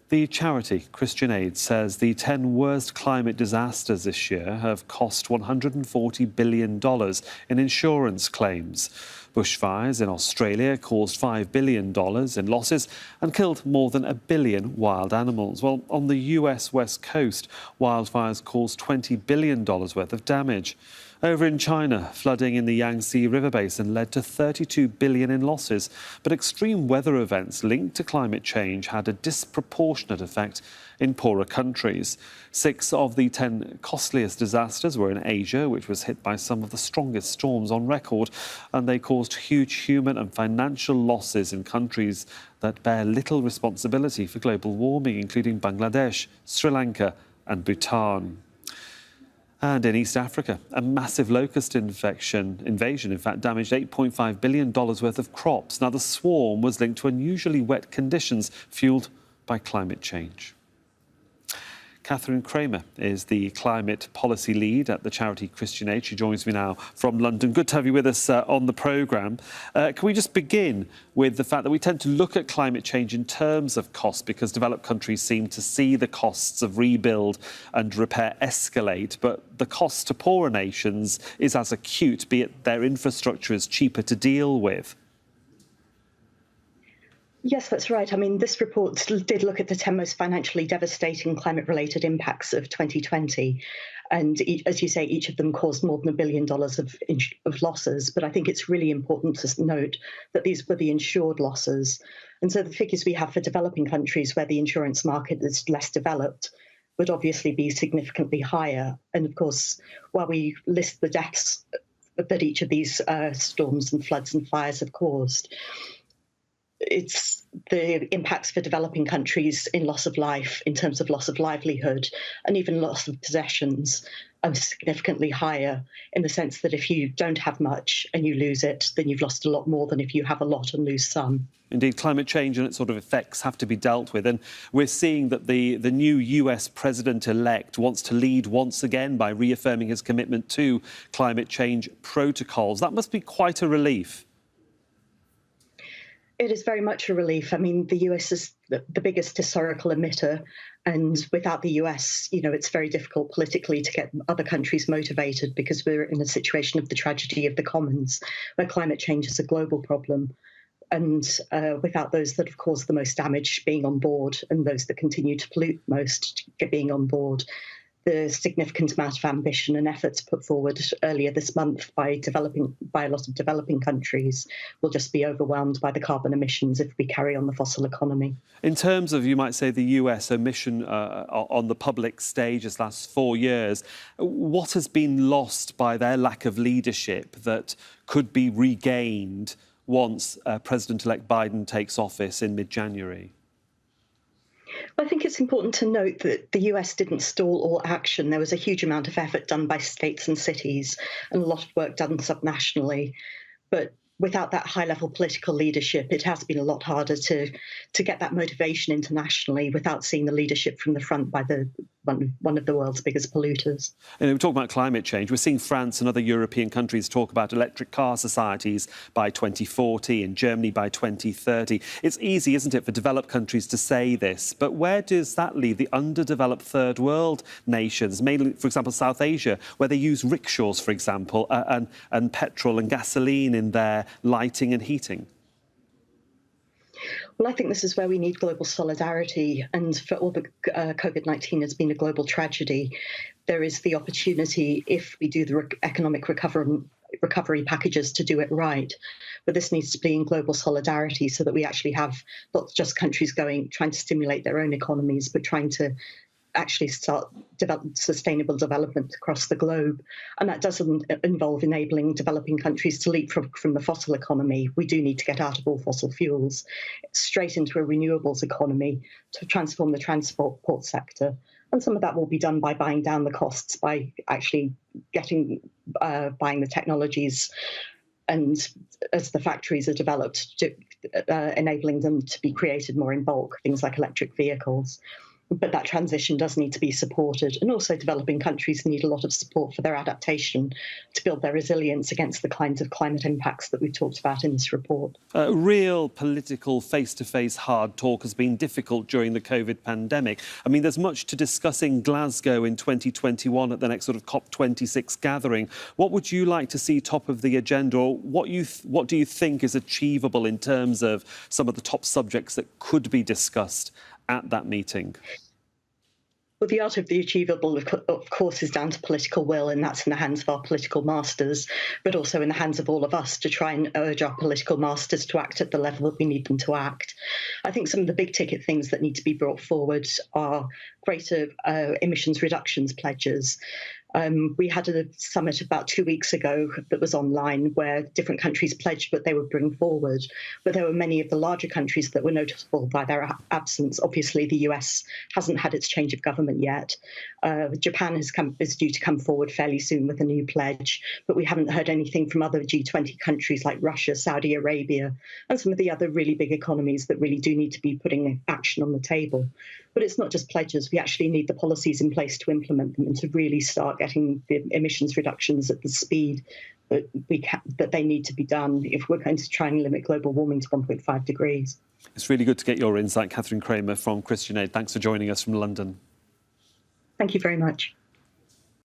The charity Christian Aid says the 10 worst climate disasters this year have cost $140 billion in insurance claims. Bushfires in Australia caused $5 billion in losses and killed more than 1 billion wild animals. While on the US West Coast, wildfires caused $20 billion worth of damage. Over in China, flooding in the Yangtze River Basin led to $32 billion in losses. But extreme weather events linked to climate change had a disproportionate effect in poorer countries. 6 of the 10 costliest disasters were in Asia, which was hit by some of the strongest storms on record, and they caused huge human and financial losses in countries that bear little responsibility for global warming, including Bangladesh, Sri Lanka and Bhutan. And in East Africa, a massive locust invasion, damaged $8.5 billion worth of crops. Now, the swarm was linked to unusually wet conditions fuelled by climate change. Catherine Kramer is the climate policy lead at the charity Christian Aid. She joins me now from London. Good to have you with us on the programme. Can we just begin with the fact that we tend to look at climate change in terms of cost because developed countries seem to see the costs of rebuild and repair escalate, but the cost to poorer nations is as acute, be it their infrastructure is cheaper to deal with? Yes, that's right. I mean, this report did look at the 10 most financially devastating climate-related impacts of 2020. And as you say, each of them caused more than $1 billion of losses. But I think it's really important to note that these were the insured losses. And so the figures we have for developing countries where the insurance market is less developed would obviously be significantly higher. And of course, while we list the deaths that each of these storms and floods and fires have caused, it's the impacts for developing countries in loss of life, in terms of loss of livelihood, and even loss of possessions are significantly higher, in the sense that if you don't have much and you lose it, then you've lost a lot more than if you have a lot and lose some. Indeed, climate change and its sort of effects have to be dealt with. And we're seeing that the new US president-elect wants to lead once again by reaffirming his commitment to climate change protocols. That must be quite a relief. It is very much a relief. I mean, the US is the biggest historical emitter, and without the US, it's very difficult politically to get other countries motivated, because we're in a situation of the tragedy of the commons, where climate change is a global problem. And without those that have caused the most damage being on board, and those that continue to pollute most being on board, the significant amount of ambition and efforts put forward earlier this month by a lot of developing countries will just be overwhelmed by the carbon emissions if we carry on the fossil economy. In terms of, you might say, the US emission on the public stage this last 4 years, what has been lost by their lack of leadership that could be regained once President-elect Biden takes office in mid-January? I think it's important to note that the US didn't stall all action. There was a huge amount of effort done by states and cities and a lot of work done subnationally. But without that high-level political leadership, it has been a lot harder to get that motivation internationally without seeing the leadership from the front by one of the world's biggest polluters. And we talk about climate change. We're seeing France and other European countries talk about electric car societies by 2040 and Germany by 2030. It's easy, isn't it, for developed countries to say this, but where does that leave the underdeveloped third world nations, mainly, for example, South Asia, where they use rickshaws, for example, and petrol and gasoline in their lighting and heating? Well, I think this is where we need global solidarity. And for all that COVID-19 has been a global tragedy, there is the opportunity, if we do the economic recovery packages, to do it right. But this needs to be in global solidarity, so that we actually have not just countries trying to stimulate their own economies, but trying to actually start sustainable development across the globe. And that doesn't involve enabling developing countries to leap from the fossil economy. We do need to get out of all fossil fuels straight into a renewables economy to transform the transport sector. And some of that will be done by buying down the costs, by actually buying the technologies, and as the factories are developed, enabling them to be created more in bulk, things like electric vehicles. But that transition does need to be supported. And also developing countries need a lot of support for their adaptation to build their resilience against the kinds of climate impacts that we've talked about in this report. Real political face-to-face hard talk has been difficult during the COVID pandemic. I mean, there's much to discuss in Glasgow in 2021 at the next sort of COP26 gathering. What would you like to see top of the agenda, or what do you think is achievable in terms of some of the top subjects that could be discussed at that meeting? Well, the art of the achievable, of course, is down to political will, and that's in the hands of our political masters, but also in the hands of all of us to try and urge our political masters to act at the level that we need them to act. I think some of the big ticket things that need to be brought forward are greater emissions reductions pledges. We had a summit about 2 weeks ago that was online where different countries pledged what they would bring forward. But there were many of the larger countries that were noticeable by their absence. Obviously, the US hasn't had its change of government yet. Japan is due to come forward fairly soon with a new pledge. But we haven't heard anything from other G20 countries like Russia, Saudi Arabia, and some of the other really big economies that really do need to be putting action on the table. But it's not just pledges. We actually need the policies in place to implement them and to really start getting the emissions reductions at the speed that they need to be done if we're going to try and limit global warming to 1.5 degrees. It's really good to get your insight, Catherine Kramer from Christian Aid. Thanks for joining us from London. Thank you very much.